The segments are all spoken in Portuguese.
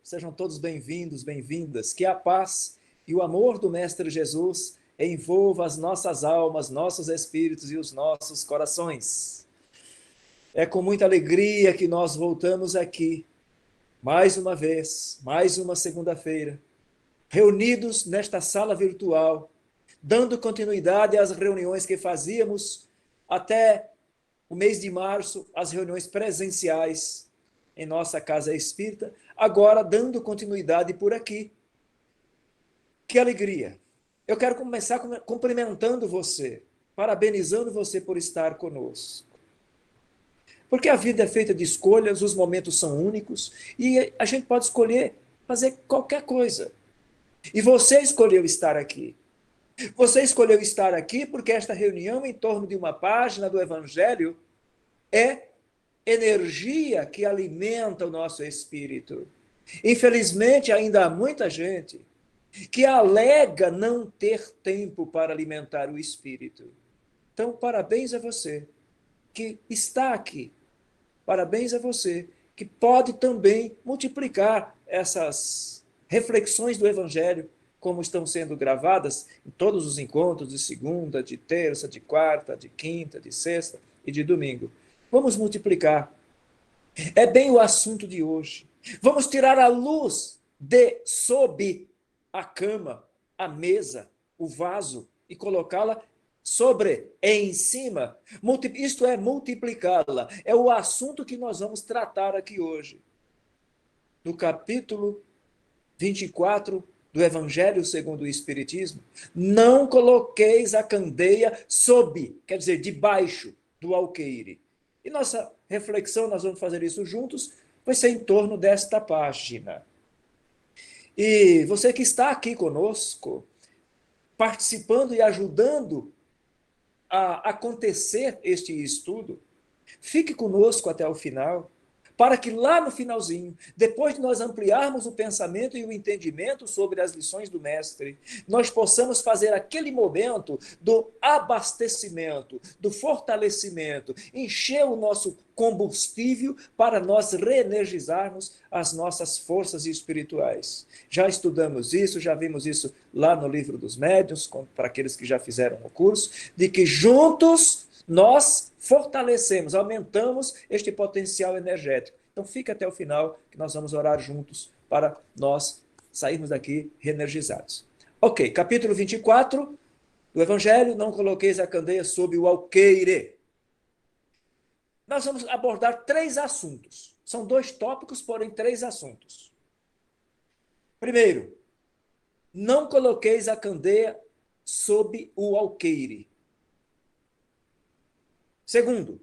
Sejam todos bem-vindos, bem-vindas. Que a paz e o amor do Mestre Jesus envolva as nossas almas, nossos espíritos e os nossos corações. É com muita alegria que nós voltamos aqui, mais uma vez, mais uma segunda-feira, reunidos nesta sala virtual, dando continuidade às reuniões que fazíamos até o mês de março, as reuniões presenciais em nossa casa espírita, agora dando continuidade por aqui. Que alegria! Eu quero começar cumprimentando você, parabenizando você por estar conosco. Porque a vida é feita de escolhas, os momentos são únicos e a gente pode escolher fazer qualquer coisa. E você escolheu estar aqui. Você escolheu estar aqui porque esta reunião em torno de uma página do Evangelho é energia que alimenta o nosso espírito. Infelizmente, ainda há muita gente que alega não ter tempo para alimentar o espírito. Então, parabéns a você que está aqui. Parabéns a você que pode também multiplicar essas reflexões do Evangelho, como estão sendo gravadas em todos os encontros de segunda, de terça, de quarta, de quinta, de sexta e de domingo. Vamos multiplicar. É bem o assunto de hoje. Vamos tirar a luz de sob a cama, a mesa, o vaso e colocá-la sobre, em cima. Isto é, multiplicá-la. É o assunto que nós vamos tratar aqui hoje. No capítulo 24 do Evangelho segundo o Espiritismo, não coloqueis a candeia sob, quer dizer, debaixo do alqueire. E nossa reflexão, nós vamos fazer isso juntos, vai ser em torno desta página. E você que está aqui conosco, participando e ajudando a acontecer este estudo, fique conosco até o final, para que lá no finalzinho, depois de nós ampliarmos o pensamento e o entendimento sobre as lições do Mestre, nós possamos fazer aquele momento do abastecimento, do fortalecimento, encher o nosso combustível para nós reenergizarmos as nossas forças espirituais. Já estudamos isso, já vimos isso lá no Livro dos Médiuns, para aqueles que já fizeram o curso, de que juntos nós fortalecemos, aumentamos este potencial energético. Então fica até o final que nós vamos orar juntos para nós sairmos daqui reenergizados. Ok, capítulo 24 do Evangelho, não coloqueis a candeia sob o alqueire. Nós vamos abordar 3 assuntos. São 2 tópicos, porém 3 assuntos. Primeiro, não coloqueis a candeia sob o alqueire. Segundo,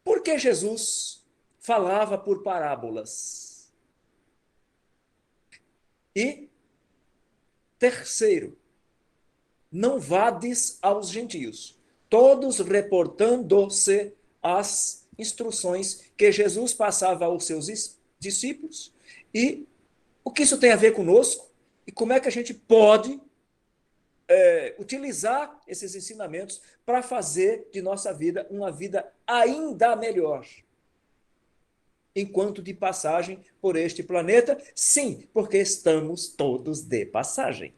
por que Jesus falava por parábolas? E terceiro, não vades aos gentios, todos reportando-se às instruções que Jesus passava aos seus discípulos e o que isso tem a ver conosco e como é que a gente pode utilizar esses ensinamentos para fazer de nossa vida uma vida ainda melhor. Enquanto de passagem por este planeta, sim, porque estamos todos de passagem.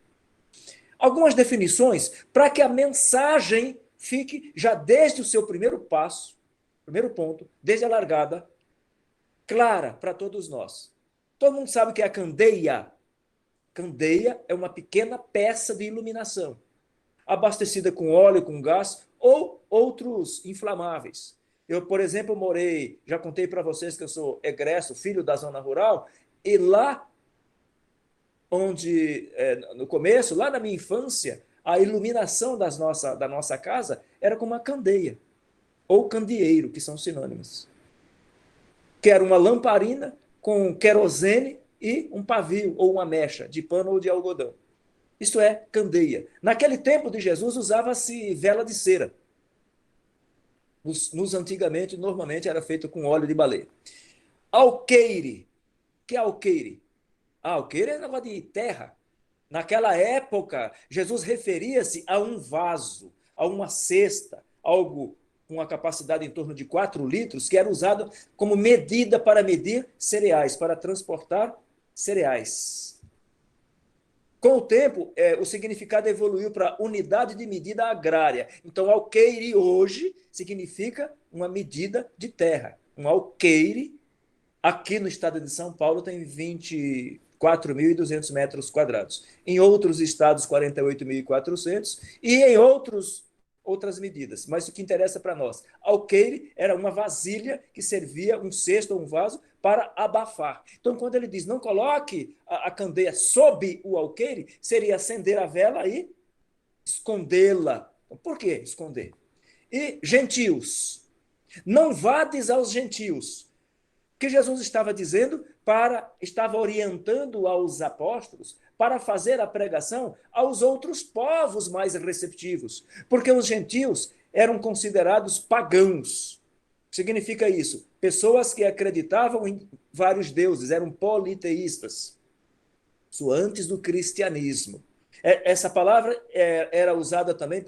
Algumas definições para que a mensagem fique já desde o seu primeiro passo, primeiro ponto, desde a largada, clara para todos nós. Todo mundo sabe o que é a candeia. Candeia é uma pequena peça de iluminação, abastecida com óleo, com gás ou outros inflamáveis. Eu, por exemplo, já contei para vocês que eu sou egresso, filho da zona rural, e lá onde, no começo, lá na minha infância, a iluminação da nossa casa era com uma candeia, ou candeeiro, que são sinônimos. Que era uma lamparina com querosene e um pavio, ou uma mecha, de pano ou de algodão. Isto é, candeia. Naquele tempo de Jesus usava-se vela de cera. Antigamente, normalmente, era feito com óleo de baleia. Alqueire. O que é alqueire? Alqueire é negócio de terra. Naquela época, Jesus referia-se a um vaso, a uma cesta, algo com uma capacidade em torno de 4 litros, que era usado como medida para medir cereais, para transportar cereais. Com o tempo, o significado evoluiu para unidade de medida agrária. Então, alqueire hoje significa uma medida de terra. Um alqueire, aqui no estado de São Paulo, tem 24.200 metros quadrados. Em outros estados, 48.400. E em outras medidas. Mas o que interessa para nós, alqueire era uma vasilha que servia, um cesto ou um vaso, para abafar. Então, quando ele diz não coloque a candeia sob o alqueire, seria acender a vela e escondê-la. Por que esconder? E gentios, não vades aos gentios. O que Jesus estava dizendo estava orientando aos apóstolos para fazer a pregação aos outros povos mais receptivos, porque os gentios eram considerados pagãos. Significa isso? Pessoas que acreditavam em vários deuses, eram politeístas. Isso antes do cristianismo. Essa palavra era usada também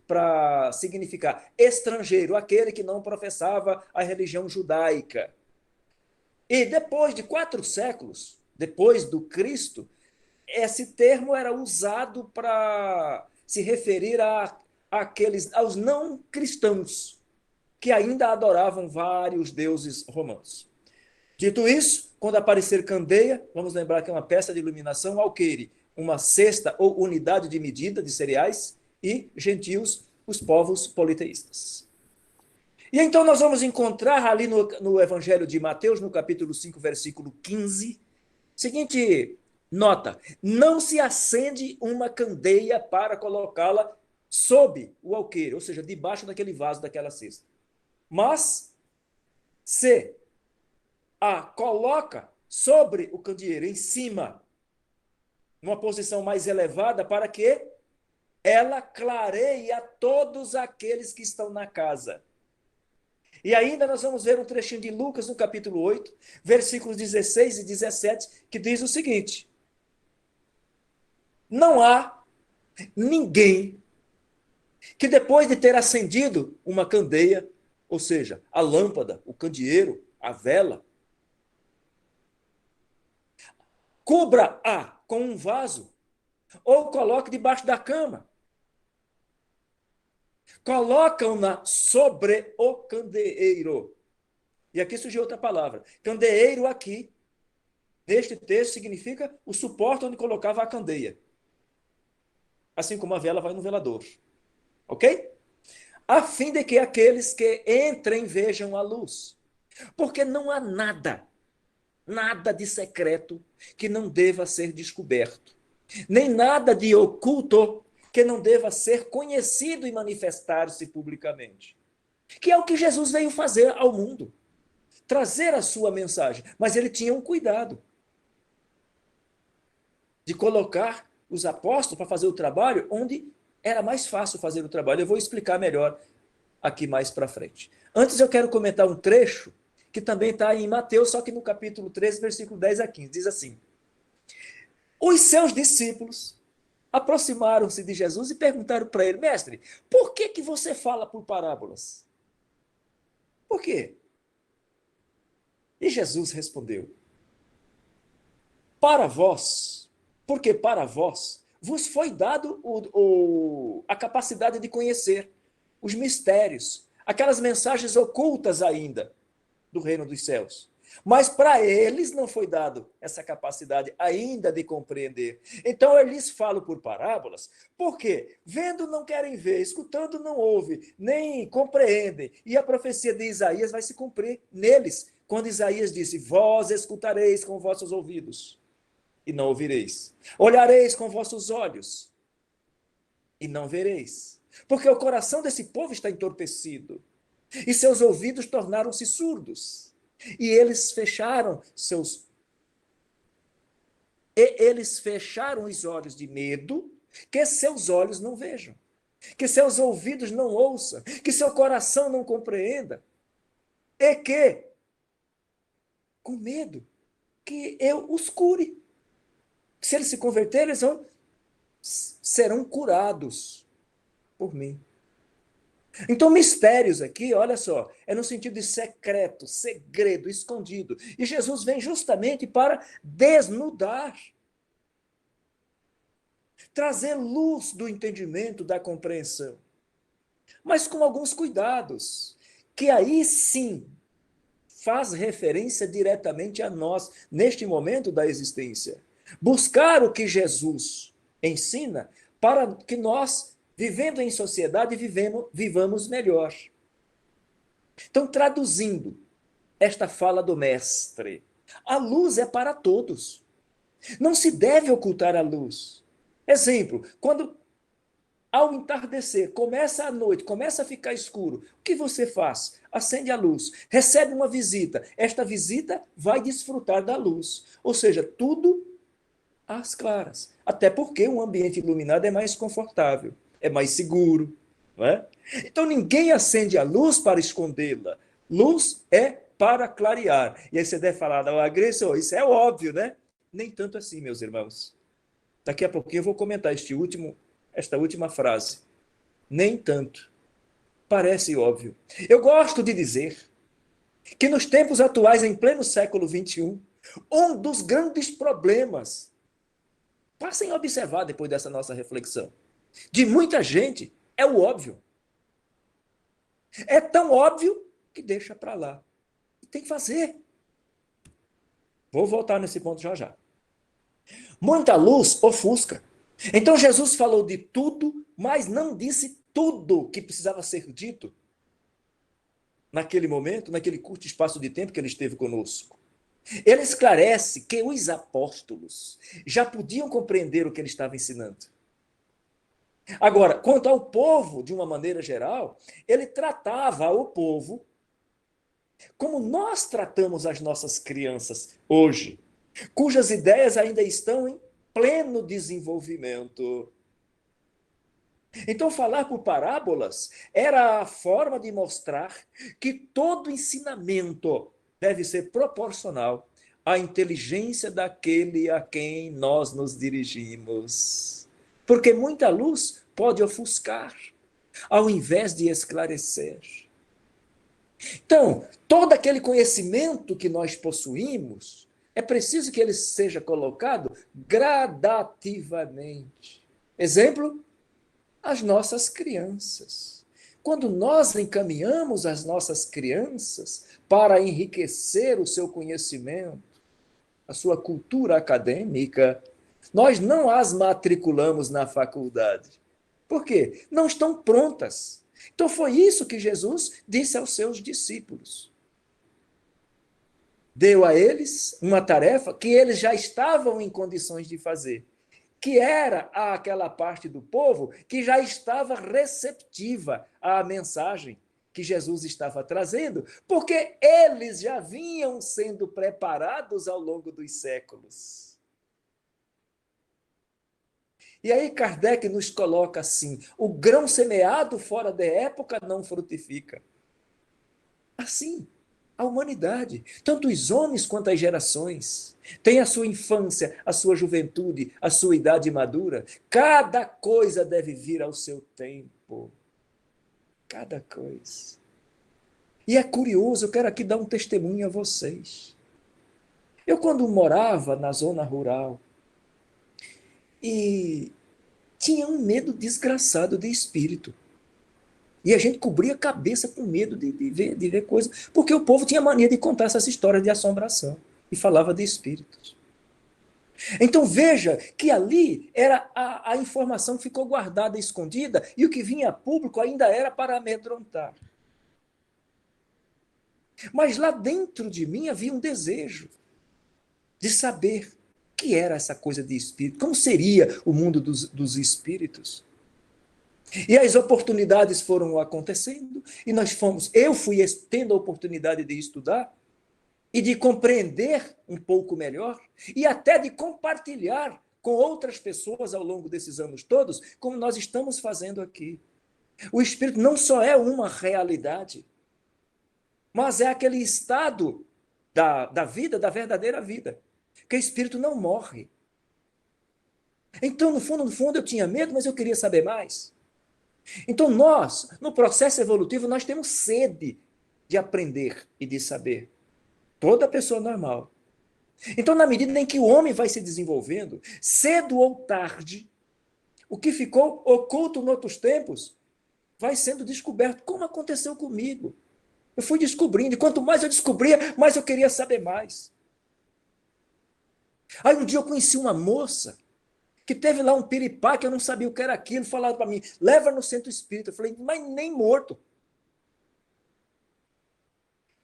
para significar estrangeiro, aquele que não professava a religião judaica. E depois de 4 séculos, depois do Cristo, esse termo era usado para se referir aos não cristãos, que ainda adoravam vários deuses romanos. Dito isso, quando aparecer candeia, vamos lembrar que é uma peça de iluminação, alqueire, uma cesta ou unidade de medida de cereais, e gentios, os povos politeístas. E então nós vamos encontrar ali no Evangelho de Mateus, no capítulo 5, versículo 15, seguinte nota: não se acende uma candeia para colocá-la sob o alqueire, ou seja, debaixo daquele vaso, daquela cesta. Mas se a coloca sobre o candeeiro, em cima, numa posição mais elevada, para que ela clareie a todos aqueles que estão na casa. E ainda nós vamos ver um trechinho de Lucas, no capítulo 8, versículos 16 e 17, que diz o seguinte: não há ninguém que depois de ter acendido uma candeia, ou seja, a lâmpada, o candeeiro, a vela, cubra-a com um vaso ou coloque debaixo da cama. Colocam-na sobre o candeeiro. E aqui surgiu outra palavra. Candeeiro aqui, neste texto, significa o suporte onde colocava a candeia. Assim como a vela vai no velador. Ok? A fim de que aqueles que entrem vejam a luz. Porque não há nada de secreto que não deva ser descoberto. Nem nada de oculto que não deva ser conhecido e manifestar-se publicamente. Que é o que Jesus veio fazer ao mundo. Trazer a sua mensagem. Mas ele tinha um cuidado de colocar os apóstolos para fazer o trabalho onde era mais fácil fazer o trabalho. Eu vou explicar melhor aqui mais para frente. Antes eu quero comentar um trecho que também está em Mateus, só que no capítulo 13, versículo 10 a 15. Diz assim: os seus discípulos aproximaram-se de Jesus e perguntaram para ele: mestre, por que você fala por parábolas? Por quê? E Jesus respondeu: para vós, porque para vós vos foi dado a capacidade de conhecer os mistérios, aquelas mensagens ocultas ainda do reino dos céus. Mas para eles não foi dado essa capacidade ainda de compreender. Então eu lhes falo por parábolas, porque vendo não querem ver, escutando não ouvem, nem compreendem. E a profecia de Isaías vai se cumprir neles, quando Isaías disse: vós escutareis com vossos ouvidos e não ouvireis. Olhareis com vossos olhos e não vereis. Porque o coração desse povo está entorpecido e seus ouvidos tornaram-se surdos. E eles fecharam os olhos de medo, que seus olhos não vejam, que seus ouvidos não ouçam, que seu coração não compreenda, e que, com medo, que eu os cure. Se eles se converterem, serão curados por mim. Então, mistérios aqui, olha só, é no sentido de secreto, segredo, escondido. E Jesus vem justamente para desnudar, trazer luz do entendimento, da compreensão, mas com alguns cuidados, que aí sim faz referência diretamente a nós, neste momento da existência. Buscar o que Jesus ensina para que nós, vivendo em sociedade, vivamos melhor. Então, traduzindo esta fala do mestre, a luz é para todos. Não se deve ocultar a luz. Exemplo, quando ao entardecer, começa a noite, começa a ficar escuro, o que você faz? Acende a luz, recebe uma visita. Esta visita vai desfrutar da luz. Ou seja, tudo às claras. Até porque um ambiente iluminado é mais confortável, é mais seguro. Não é? Então ninguém acende a luz para escondê-la. Luz é para clarear. E aí você deve falar, não, agressor, isso é óbvio, né? Nem tanto assim, meus irmãos. Daqui a pouquinho eu vou comentar esta última frase. Nem tanto. Parece óbvio. Eu gosto de dizer que nos tempos atuais, em pleno século XXI, um dos grandes problemas, passem a observar depois dessa nossa reflexão, de muita gente, é o óbvio. É tão óbvio que deixa para lá. E tem que fazer. Vou voltar nesse ponto já já. Muita luz ofusca. Então Jesus falou de tudo, mas não disse tudo que precisava ser dito naquele momento, naquele curto espaço de tempo que ele esteve conosco. Ele esclarece que os apóstolos já podiam compreender o que ele estava ensinando. Agora, quanto ao povo, de uma maneira geral, ele tratava o povo como nós tratamos as nossas crianças hoje, cujas ideias ainda estão em pleno desenvolvimento. Então, falar por parábolas era a forma de mostrar que todo ensinamento deve ser proporcional à inteligência daquele a quem nós nos dirigimos. Porque muita luz pode ofuscar, ao invés de esclarecer. Então, todo aquele conhecimento que nós possuímos, é preciso que ele seja colocado gradativamente. Exemplo, as nossas crianças. Quando nós encaminhamos as nossas crianças para enriquecer o seu conhecimento, a sua cultura acadêmica, nós não as matriculamos na faculdade. Por quê? Não estão prontas. Então foi isso que Jesus disse aos seus discípulos. Deu a eles uma tarefa que eles já estavam em condições de fazer, que era aquela parte do povo que já estava receptiva à mensagem que Jesus estava trazendo, porque eles já vinham sendo preparados ao longo dos séculos. E aí Kardec nos coloca assim: o grão semeado fora da época não frutifica. Assim, a humanidade, tanto os homens quanto as gerações, tem a sua infância, a sua juventude, a sua idade madura. Cada coisa deve vir ao seu tempo. Cada coisa. E é curioso, eu quero aqui dar um testemunho a vocês. Eu, quando morava na zona rural, e tinha um medo desgraçado de espírito. E a gente cobria a cabeça com medo de ver coisas, porque o povo tinha mania de contar essas histórias de assombração e falava de espíritos. Então veja que ali era a informação que ficou guardada e escondida, e o que vinha a público ainda era para amedrontar. Mas lá dentro de mim havia um desejo de saber o que era essa coisa de espírito, como seria o mundo dos espíritos. E as oportunidades foram acontecendo, e eu fui tendo a oportunidade de estudar e de compreender um pouco melhor, e até de compartilhar com outras pessoas ao longo desses anos todos, como nós estamos fazendo aqui. O espírito não só é uma realidade, mas é aquele estado da vida, da verdadeira vida, que o espírito não morre. Então, no fundo, eu tinha medo, mas eu queria saber mais. Então nós, no processo evolutivo, nós temos sede de aprender e de saber. Toda pessoa normal. Então, na medida em que o homem vai se desenvolvendo, cedo ou tarde, o que ficou oculto em outros tempos vai sendo descoberto, como aconteceu comigo. Eu fui descobrindo, e quanto mais eu descobria, mais eu queria saber mais. Aí um dia eu conheci uma moça que teve lá um piripá que eu não sabia o que era aquilo, falaram para mim, leva no centro espírita. Eu falei, mas nem morto.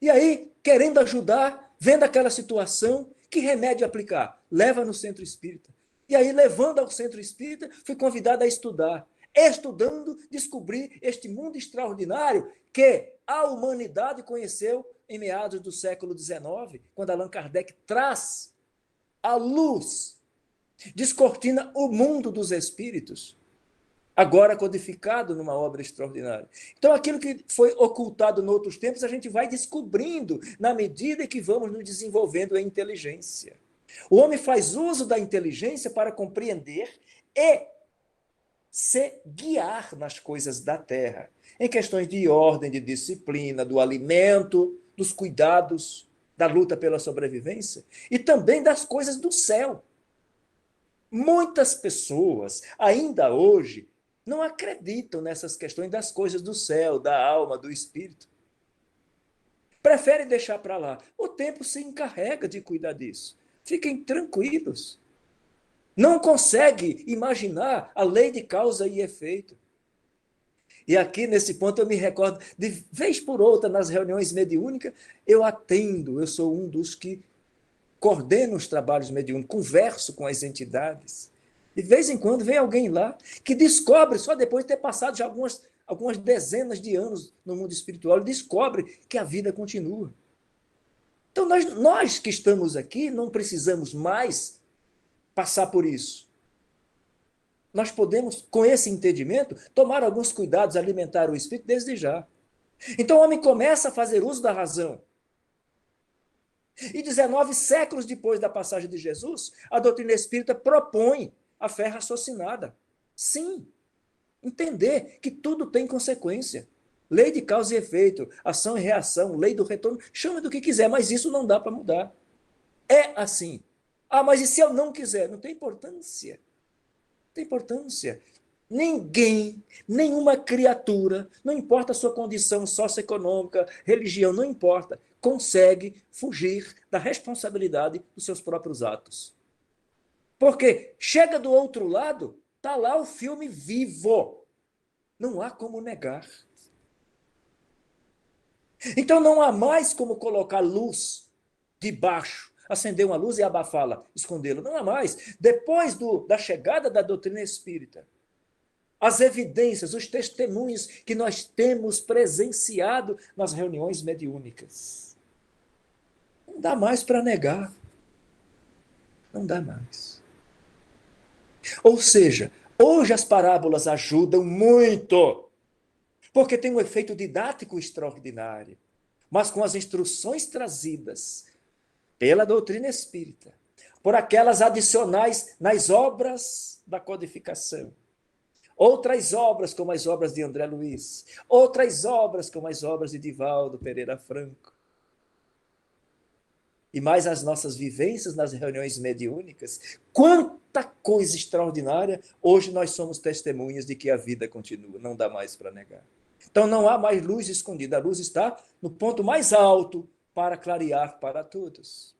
E aí, querendo ajudar, vendo aquela situação, que remédio aplicar? Leva no centro espírita. E aí, levando ao centro espírita, fui convidado a estudar. Estudando, descobri este mundo extraordinário que a humanidade conheceu em meados do século XIX, quando Allan Kardec traz a luz, descortina o mundo dos espíritos, agora codificado numa obra extraordinária. Então, aquilo que foi ocultado em outros tempos, a gente vai descobrindo na medida que vamos nos desenvolvendo em inteligência. O homem faz uso da inteligência para compreender e se guiar nas coisas da terra, em questões de ordem, de disciplina, do alimento, dos cuidados, da luta pela sobrevivência e também das coisas do céu. Muitas pessoas, ainda hoje, não acreditam nessas questões das coisas do céu, da alma, do espírito. Preferem deixar para lá. O tempo se encarrega de cuidar disso. Fiquem tranquilos. Não consegue imaginar a lei de causa e efeito. E aqui, nesse ponto, eu me recordo, de vez por outra, nas reuniões mediúnicas, eu atendo, eu sou um dos que coordeno os trabalhos mediúnicos, converso com as entidades. De vez em quando vem alguém lá que descobre, só depois de ter passado já algumas dezenas de anos no mundo espiritual, descobre que a vida continua. Então, nós que estamos aqui não precisamos mais passar por isso. Nós podemos, com esse entendimento, tomar alguns cuidados, alimentar o espírito desde já. Então, o homem começa a fazer uso da razão. E 19 séculos depois da passagem de Jesus, a doutrina espírita propõe a fé raciocinada. Sim, entender que tudo tem consequência. Lei de causa e efeito, ação e reação, lei do retorno, chame do que quiser, mas isso não dá para mudar. É assim. Ah, mas e se eu não quiser? Não tem importância. Não tem importância. Ninguém, nenhuma criatura, não importa a sua condição socioeconômica, religião, não importa, consegue fugir da responsabilidade dos seus próprios atos. Porque chega do outro lado, está lá o filme vivo. Não há como negar. Então não há mais como colocar luz debaixo, acender uma luz e abafá-la, escondê-la. Não há mais. Depois da chegada da doutrina espírita, as evidências, os testemunhos que nós temos presenciado nas reuniões mediúnicas. Não dá mais para negar. Não dá mais. Ou seja, hoje as parábolas ajudam muito, porque tem um efeito didático extraordinário, mas com as instruções trazidas pela doutrina espírita, por aquelas adicionais nas obras da codificação, outras obras como as obras de André Luiz, outras obras como as obras de Divaldo Pereira Franco, e mais as nossas vivências nas reuniões mediúnicas, quanta coisa extraordinária, hoje nós somos testemunhas de que a vida continua, não dá mais para negar. Então não há mais luz escondida, a luz está no ponto mais alto para clarear para todos.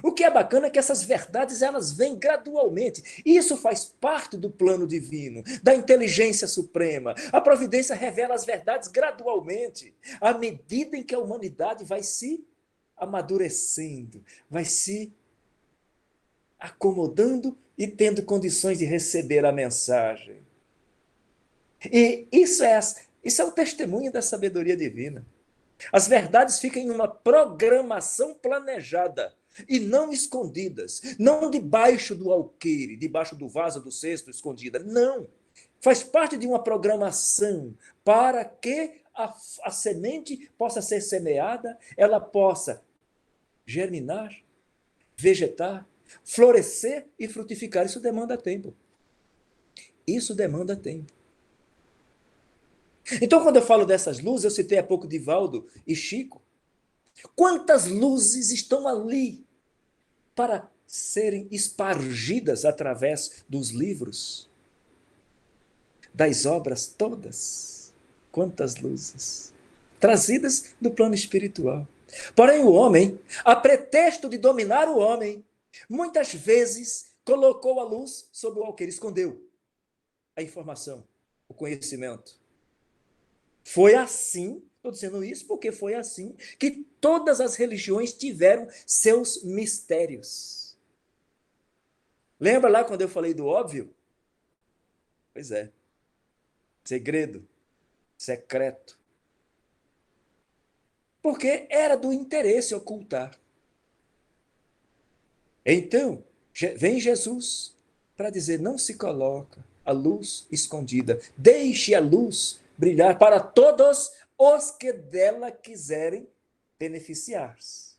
O que é bacana é que essas verdades elas vêm gradualmente. Isso faz parte do plano divino, da inteligência suprema. A providência revela as verdades gradualmente, à medida em que a humanidade vai se amadurecendo, vai se acomodando e tendo condições de receber a mensagem. E isso é o testemunho da sabedoria divina. As verdades ficam em uma programação planejada e não escondidas, não debaixo do alqueire, debaixo do vaso do cesto escondida, não. Faz parte de uma programação para que a semente possa ser semeada, ela possa germinar, vegetar, florescer e frutificar. Isso demanda tempo. Isso demanda tempo. Então, quando eu falo dessas luzes, eu citei há pouco Divaldo e Chico. Quantas luzes estão ali para serem espargidas através dos livros, das obras todas? Quantas luzes trazidas do plano espiritual. Porém, o homem, a pretexto de dominar o homem, muitas vezes colocou a luz sobre o alqueire, escondeu a informação, o conhecimento. Foi assim, estou dizendo isso porque foi assim que todas as religiões tiveram seus mistérios. Lembra lá quando eu falei do óbvio? Pois é. Segredo, secreto. Porque era do interesse ocultar. Então, vem Jesus para dizer: não se coloca a luz escondida, deixe a luz brilhar para todos os que dela quiserem beneficiar-se.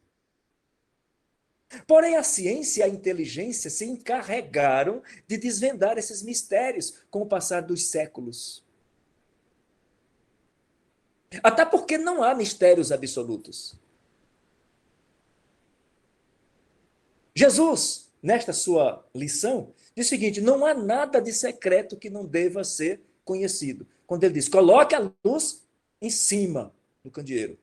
Porém, a ciência e a inteligência se encarregaram de desvendar esses mistérios com o passar dos séculos. Até porque não há mistérios absolutos. Jesus, nesta sua lição, diz o seguinte: não há nada de secreto que não deva ser conhecido. Quando ele diz: coloque a luz em cima do candeeiro,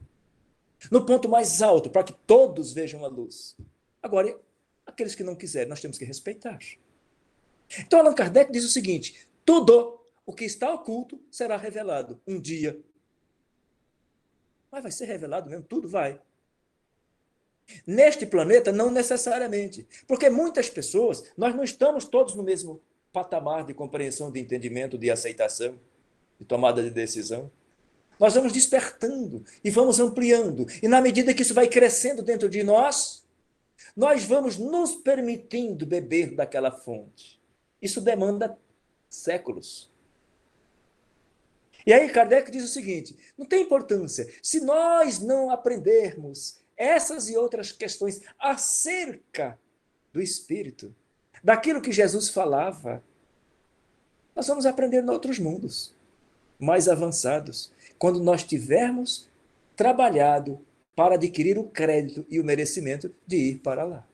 no ponto mais alto, para que todos vejam a luz. Agora, aqueles que não quiserem, nós temos que respeitar. Então, Allan Kardec diz o seguinte: tudo o que está oculto será revelado um dia. Mas vai ser revelado mesmo? Tudo vai. Neste planeta, não necessariamente. Porque muitas pessoas, nós não estamos todos no mesmo patamar de compreensão, de entendimento, de aceitação, de tomada de decisão. Nós vamos despertando e vamos ampliando. E na medida que isso vai crescendo dentro de nós, nós vamos nos permitindo beber daquela fonte. Isso demanda séculos. E aí Kardec diz o seguinte: não tem importância. Se nós não aprendermos essas e outras questões acerca do Espírito, daquilo que Jesus falava, nós vamos aprender em outros mundos mais avançados, quando nós tivermos trabalhado para adquirir o crédito e o merecimento de ir para lá.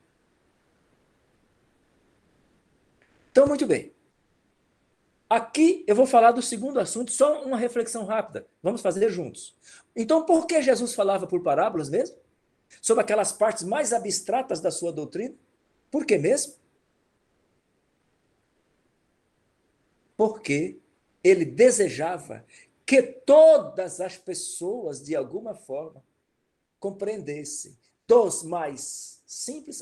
Então, muito bem. Aqui eu vou falar do segundo assunto, só uma reflexão rápida. Vamos fazer juntos. Então, por que Jesus falava por parábolas mesmo? Sobre aquelas partes mais abstratas da sua doutrina? Por que mesmo? Porque ele desejava que todas as pessoas, de alguma forma, compreendessem, dos mais simples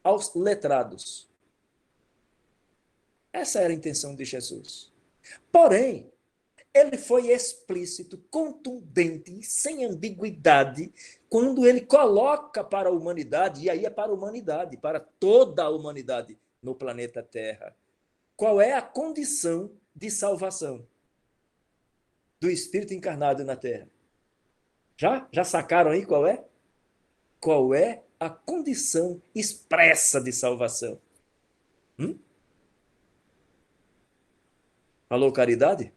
aos letrados. Essa era a intenção de Jesus. Porém, ele foi explícito, contundente, sem ambiguidade, quando ele coloca para a humanidade, e aí é para a humanidade, para toda a humanidade no planeta Terra, qual é a condição de salvação do Espírito encarnado na Terra. Já sacaram aí qual é? Qual é a condição expressa de salvação? Falou caridade?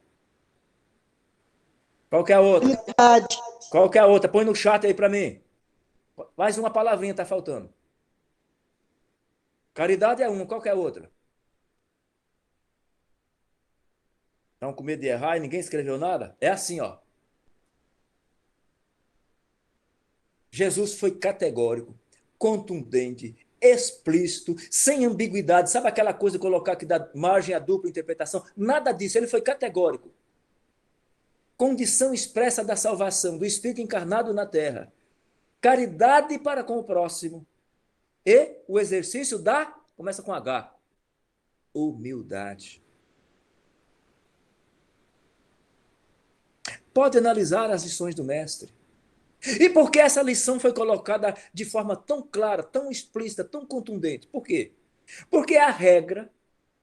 Qual que é a outra? Caridade. Qual que é a outra? Põe no chat aí para mim. Mais uma palavrinha está faltando. Caridade é uma, qual que é a outra? Estão com medo de errar e ninguém escreveu nada? É assim, ó. Jesus foi categórico, contundente, explícito, sem ambiguidade. Sabe aquela coisa de colocar que dá margem à dupla interpretação? Nada disso, ele foi categórico. Condição expressa da salvação, do Espírito encarnado na Terra. Caridade para com o próximo. E o exercício da, começa com H, humildade. Pode analisar as lições do mestre. E por que essa lição foi colocada de forma tão clara, tão explícita, tão contundente? Por quê? Porque é a regra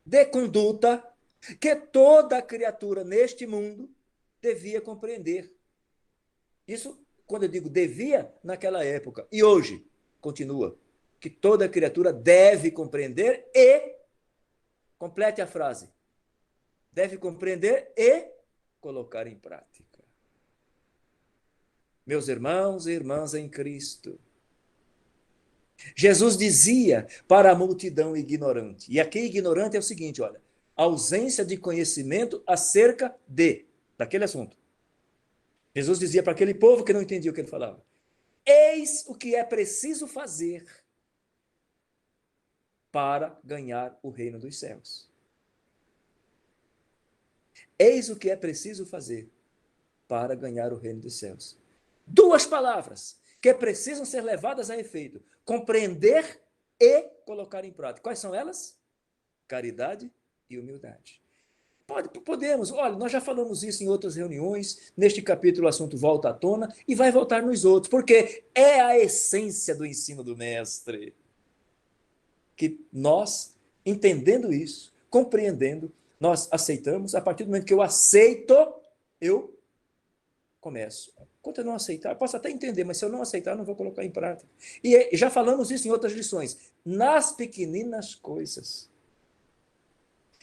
de conduta que toda criatura neste mundo devia compreender. Isso, quando eu digo devia, naquela época. E hoje, continua. Que toda criatura deve compreender e, complete a frase, deve compreender e colocar em prática. Meus irmãos e irmãs em Cristo, Jesus dizia para a multidão ignorante, e aqui ignorante é o seguinte, olha, ausência de conhecimento acerca daquele assunto. Jesus dizia para aquele povo que não entendia o que ele falava, eis o que é preciso fazer para ganhar o reino dos céus. Eis o que é preciso fazer para ganhar o reino dos céus. Duas palavras que precisam ser levadas a efeito: compreender e colocar em prática. Quais são elas? Caridade e humildade. Podemos, olha, nós já falamos isso em outras reuniões, neste capítulo o assunto volta à tona e vai voltar nos outros, porque é a essência do ensino do mestre. Que nós, entendendo isso, compreendendo, nós aceitamos, a partir do momento que eu aceito, eu começo. Quando eu não aceitar, eu posso até entender, mas se eu não aceitar, eu não vou colocar em prática. E já falamos isso em outras lições, nas pequeninas coisas.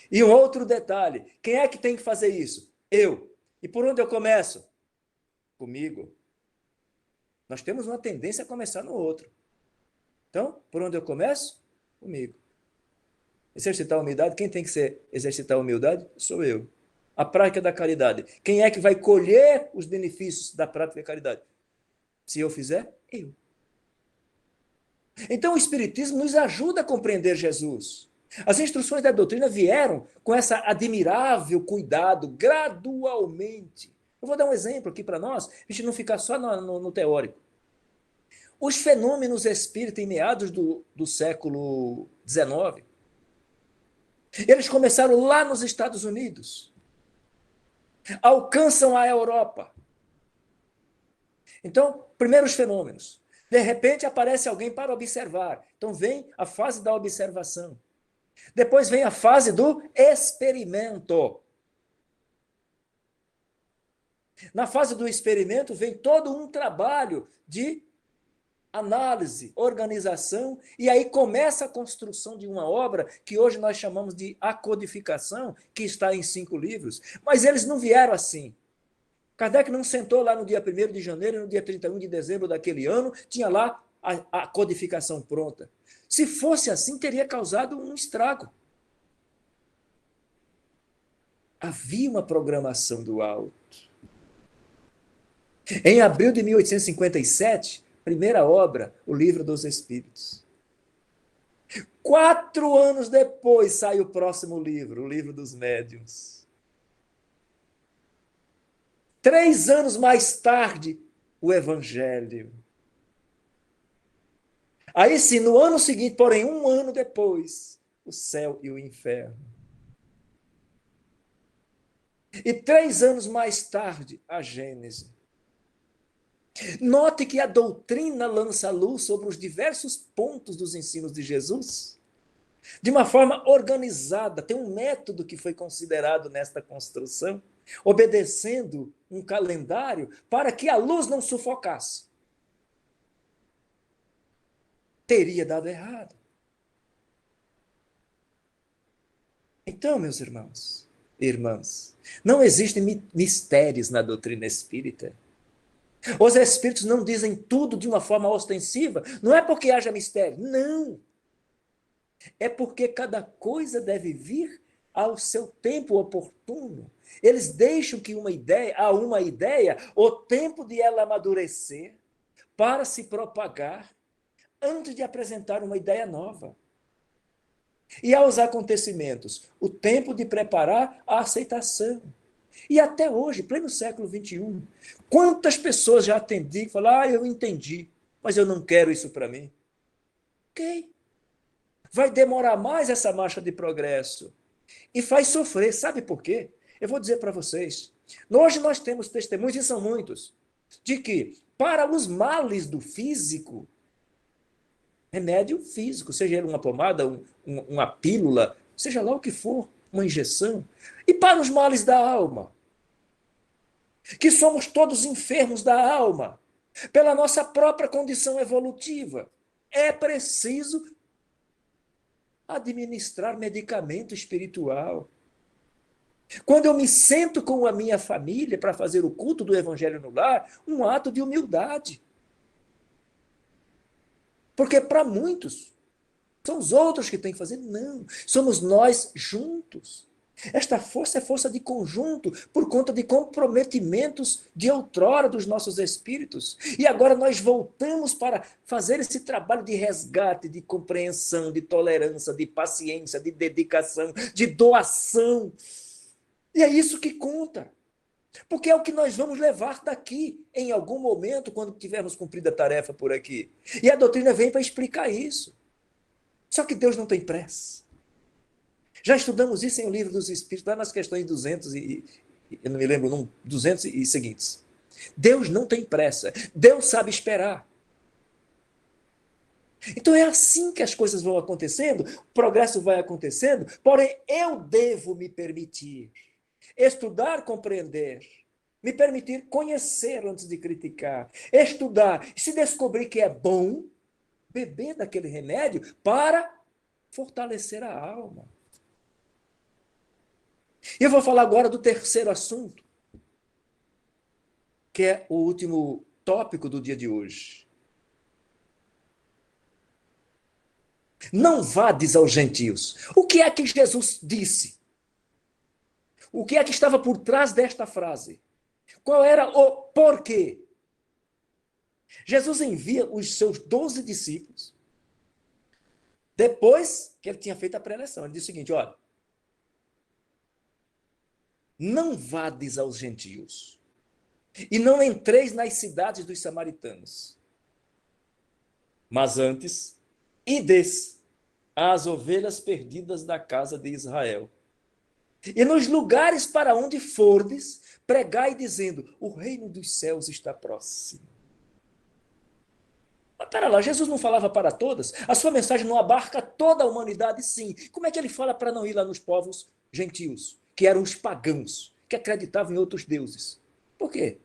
E um outro detalhe, quem é que tem que fazer isso? Eu. E por onde eu começo? Comigo. Nós temos uma tendência a começar no outro. Então, por onde eu começo? Comigo. Exercitar a humildade, quem tem que exercitar a humildade? Sou eu. A prática da caridade. Quem é que vai colher os benefícios da prática da caridade? Se eu fizer, eu. Então o Espiritismo nos ajuda a compreender Jesus. As instruções da doutrina vieram com essa admirável cuidado, gradualmente. Eu vou dar um exemplo aqui para nós, a gente não ficar só no teórico. Os fenômenos espíritas em meados do século XIX, eles começaram lá nos Estados Unidos, alcançam a Europa. Então, primeiros fenômenos. De repente aparece alguém para observar. Então vem a fase da observação. Depois vem a fase do experimento. Na fase do experimento vem todo um trabalho de análise, organização, e aí começa a construção de uma obra que hoje nós chamamos de A Codificação, que está em 5 livros. Mas eles não vieram assim. Kardec não sentou lá no dia 1º de janeiro e no dia 31 de dezembro daquele ano, tinha lá a codificação pronta. Se fosse assim, teria causado um estrago. Havia uma programação do alto. Em abril de 1857, primeira obra, O Livro dos Espíritos. 4 anos depois sai o próximo livro, O Livro dos Médiuns. 3 anos mais tarde, o Evangelho. Aí sim, no ano seguinte, porém, 1 ano depois, o céu e o inferno. E 3 anos mais tarde, a Gênese. Note que a doutrina lança luz sobre os diversos pontos dos ensinos de Jesus, de uma forma organizada. Tem um método que foi considerado nesta construção, obedecendo um calendário para que a luz não sufocasse. Teria dado errado. Então, meus irmãos e irmãs, não existem mistérios na doutrina espírita. Os espíritos não dizem tudo de uma forma ostensiva, não é porque haja mistério, não. É porque cada coisa deve vir ao seu tempo oportuno. Eles deixam que uma ideia, o tempo de ela amadurecer para se propagar antes de apresentar uma ideia nova. E aos acontecimentos, o tempo de preparar a aceitação. E até hoje, pleno século XXI, quantas pessoas já atendi e falaram, eu entendi, mas eu não quero isso para mim. Ok. Vai demorar mais essa marcha de progresso. E faz sofrer, sabe por quê? Eu vou dizer para vocês. Hoje nós temos testemunhos, e são muitos, de que para os males do físico, remédio físico, seja ele uma pomada, uma pílula, seja lá o que for, uma injeção. E para os males da alma, que somos todos enfermos da alma, pela nossa própria condição evolutiva, é preciso administrar medicamento espiritual. Quando eu me sento com a minha família para fazer o culto do Evangelho no lar, um ato de humildade. Porque para muitos, são os outros que têm que fazer. Não, somos nós juntos. Esta força é força de conjunto, por conta de comprometimentos de outrora dos nossos espíritos. E agora nós voltamos para fazer esse trabalho de resgate, de compreensão, de tolerância, de paciência, de dedicação, de doação. E é isso que conta. Porque é o que nós vamos levar daqui, em algum momento, quando tivermos cumprido a tarefa por aqui. E a doutrina vem para explicar isso. Só que Deus não tem pressa. Já estudamos isso em O Livro dos Espíritos, lá nas questões 200 eu não me lembro, 200 e seguintes. Deus não tem pressa. Deus sabe esperar. Então é assim que as coisas vão acontecendo, o progresso vai acontecendo, porém eu devo me permitir estudar, compreender, me permitir conhecer antes de criticar, estudar, e se descobrir que é bom, beber daquele remédio para fortalecer a alma. E eu vou falar agora do terceiro assunto, que é o último tópico do dia de hoje. Não vades aos gentios. O que é que Jesus disse? O que é que estava por trás desta frase? Qual era o porquê? Jesus envia os seus 12 discípulos, depois que ele tinha feito a pré-eleção. Ele disse o seguinte, olha, não vades aos gentios, e não entreis nas cidades dos samaritanos, mas antes, ides às ovelhas perdidas da casa de Israel. E nos lugares para onde fordes, pregai dizendo, o reino dos céus está próximo. Mas pera lá, Jesus não falava para todas? A sua mensagem não abarca toda a humanidade, sim. Como é que ele fala para não ir lá nos povos gentios, que eram os pagãos, que acreditavam em outros deuses? Por quê?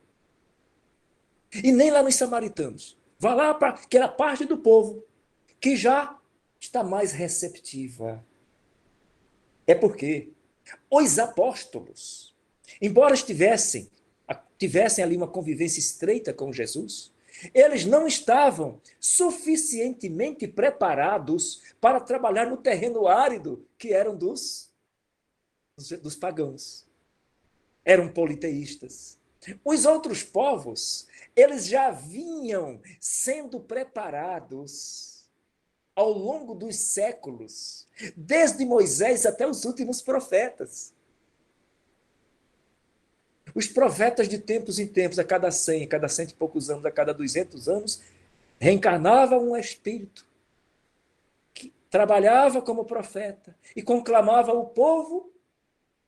E nem lá nos samaritanos. Vá lá para aquela parte do povo que já está mais receptiva. É porque os apóstolos, embora tivessem ali uma convivência estreita com Jesus, eles não estavam suficientemente preparados para trabalhar no terreno árido que eram dos pagãos. Eram politeístas. Os outros povos, eles já vinham sendo preparados ao longo dos séculos, desde Moisés até os últimos profetas. Os profetas de tempos em tempos, a cada 100, a cada 100 e poucos anos, a cada 200 anos, reencarnava um espírito que trabalhava como profeta e conclamava o povo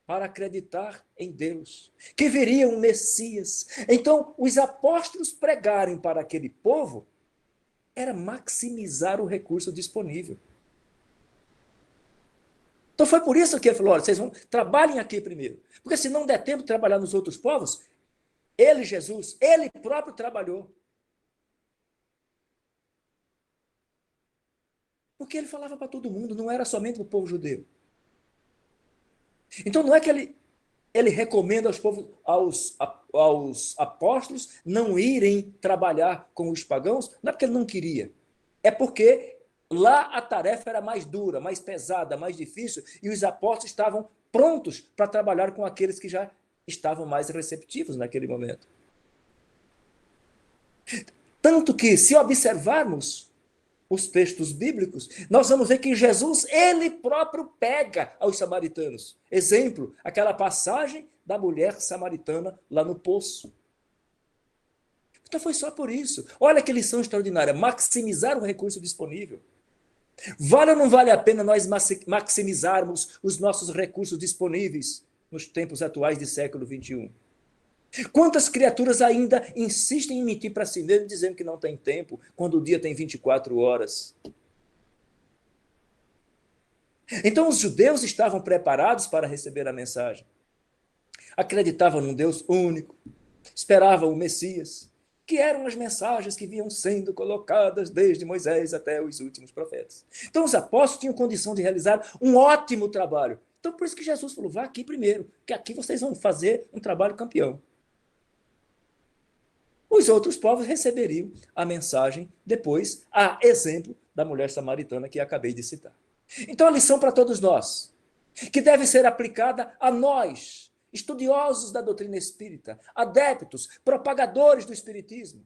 para acreditar em Deus, que viria um Messias. Então, os apóstolos pregarem para aquele povo era maximizar o recurso disponível. Então foi por isso que ele falou, olha, vocês trabalhem aqui primeiro. Porque se não der tempo de trabalhar nos outros povos, ele, Jesus, ele próprio trabalhou. Porque ele falava para todo mundo, não era somente para o povo judeu. Então não é que ele recomenda aos apóstolos não irem trabalhar com os pagãos, não é porque ele não queria, é porque lá a tarefa era mais dura, mais pesada, mais difícil, e os apóstolos estavam prontos para trabalhar com aqueles que já estavam mais receptivos naquele momento. Tanto que, se observarmos os textos bíblicos, nós vamos ver que Jesus, ele próprio pega aos samaritanos. Exemplo, aquela passagem da mulher samaritana lá no poço. Então foi só por isso. Olha que lição extraordinária, maximizar o recurso disponível. Vale ou não vale a pena nós maximizarmos os nossos recursos disponíveis nos tempos atuais de século XXI? Quantas criaturas ainda insistem em mentir para si mesmo, dizendo que não tem tempo, quando o dia tem 24 horas? Então, os judeus estavam preparados para receber a mensagem. Acreditavam num Deus único, esperavam o Messias, que eram as mensagens que vinham sendo colocadas desde Moisés até os últimos profetas. Então, os apóstolos tinham condição de realizar um ótimo trabalho. Então, por isso que Jesus falou, vá aqui primeiro, que aqui vocês vão fazer um trabalho campeão. Os outros povos receberiam a mensagem depois, a exemplo da mulher samaritana que acabei de citar. Então, a lição para todos nós, que deve ser aplicada a nós, estudiosos da doutrina espírita, adeptos, propagadores do espiritismo.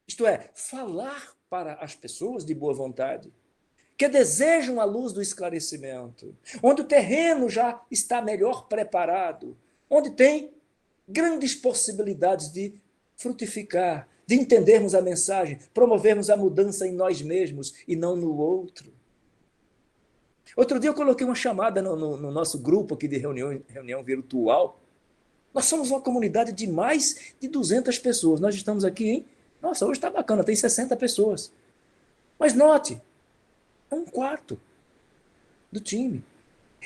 Isto é, falar para as pessoas de boa vontade, que desejam a luz do esclarecimento, onde o terreno já está melhor preparado, onde tem grandes possibilidades de frutificar, de entendermos a mensagem, promovermos a mudança em nós mesmos e não no outro. Outro dia eu coloquei uma chamada no nosso grupo aqui de reunião virtual. Nós somos uma comunidade de mais de 200 pessoas. Nós estamos aqui, hein? Nossa, hoje está bacana, tem 60 pessoas. Mas note, é um quarto do time.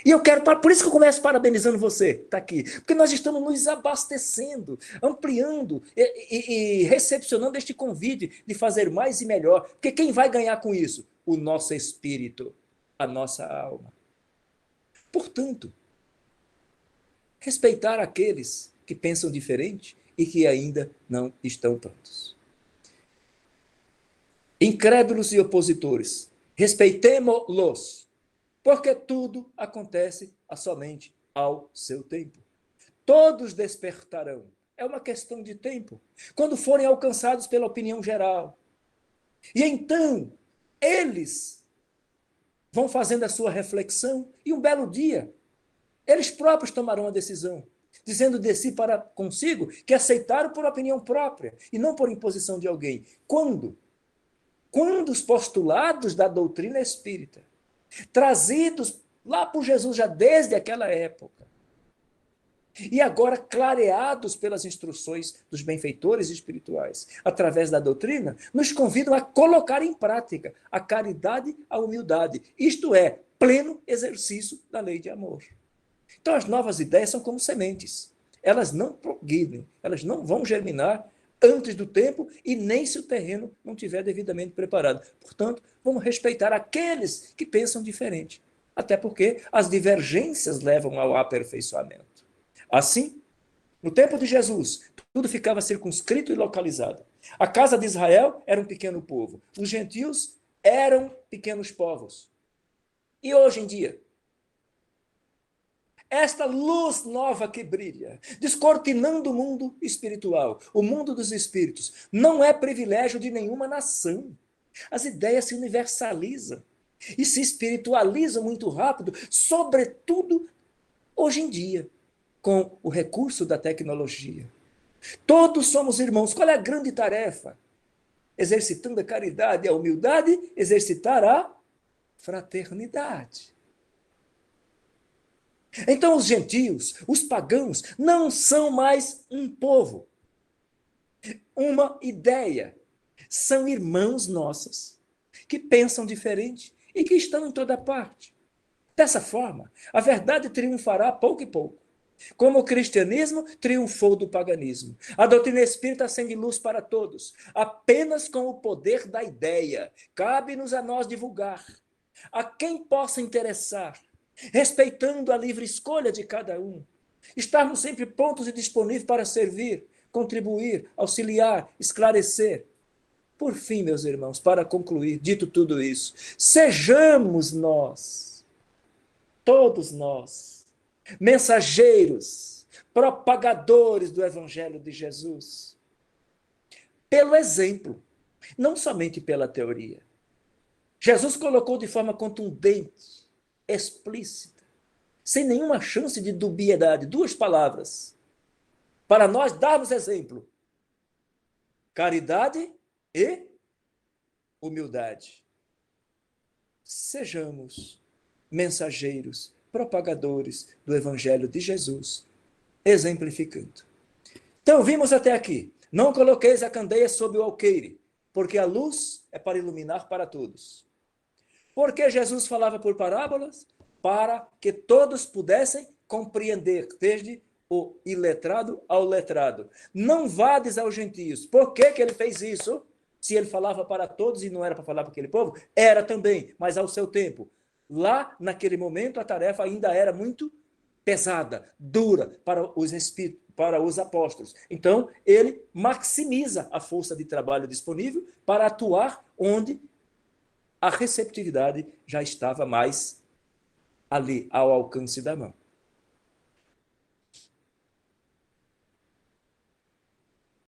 E eu quero, por isso que eu começo parabenizando você, está aqui, porque nós estamos nos abastecendo, ampliando e recepcionando este convite de fazer mais e melhor, porque quem vai ganhar com isso? O nosso espírito, a nossa alma. Portanto, respeitar aqueles que pensam diferente e que ainda não estão prontos. Incrédulos e opositores, respeitemo-los, porque tudo acontece somente ao seu tempo. Todos despertarão. É uma questão de tempo. Quando forem alcançados pela opinião geral. E então, eles vão fazendo a sua reflexão e um belo dia, eles próprios tomarão a decisão, dizendo de si para consigo que aceitaram por opinião própria e não por imposição de alguém. Quando os postulados da doutrina espírita, trazidos lá por Jesus já desde aquela época, e agora clareados pelas instruções dos benfeitores espirituais, através da doutrina, nos convidam a colocar em prática a caridade, a humildade, isto é, pleno exercício da lei de amor. Então as novas ideias são como sementes, elas não progridem, elas não vão germinar antes do tempo e nem se o terreno não estiver devidamente preparado. Portanto, vamos respeitar aqueles que pensam diferente, até porque as divergências levam ao aperfeiçoamento. Assim, no tempo de Jesus, tudo ficava circunscrito e localizado. A casa de Israel era um pequeno povo, os gentios eram pequenos povos. E hoje em dia, esta luz nova que brilha, descortinando o mundo espiritual, o mundo dos espíritos, não é privilégio de nenhuma nação. As ideias se universalizam e se espiritualizam muito rápido, sobretudo hoje em dia, com o recurso da tecnologia. Todos somos irmãos. Qual é a grande tarefa? Exercitando a caridade e a humildade, exercitar a fraternidade. Então, os gentios, os pagãos, não são mais um povo, uma ideia. São irmãos nossos, que pensam diferente e que estão em toda parte. Dessa forma, a verdade triunfará pouco e pouco. Como o cristianismo triunfou do paganismo. A doutrina espírita acende luz para todos, apenas com o poder da ideia. Cabe-nos a nós divulgar, a quem possa interessar, respeitando a livre escolha de cada um. Estarmos sempre prontos e disponíveis para servir, contribuir, auxiliar, esclarecer. Por fim, meus irmãos, para concluir, dito tudo isso, sejamos nós, todos nós, mensageiros, propagadores do Evangelho de Jesus, pelo exemplo, não somente pela teoria. Jesus colocou de forma contundente, explícita, sem nenhuma chance de dubiedade, duas palavras, para nós darmos exemplo: caridade e humildade. Sejamos mensageiros, propagadores do Evangelho de Jesus, exemplificando. Então, vimos até aqui. Não coloqueis a candeia sob o alqueire, porque a luz é para iluminar para todos. Porque Jesus falava por parábolas? Para que todos pudessem compreender, desde o iletrado ao letrado. Não vades aos gentios. Por que ele fez isso? Se ele falava para todos e não era para falar para aquele povo? Era também, mas ao seu tempo. lá naquele momento a tarefa ainda era muito pesada, dura para os apóstolos. Então, ele maximiza a força de trabalho disponível para atuar onde a receptividade já estava mais ali, ao alcance da mão.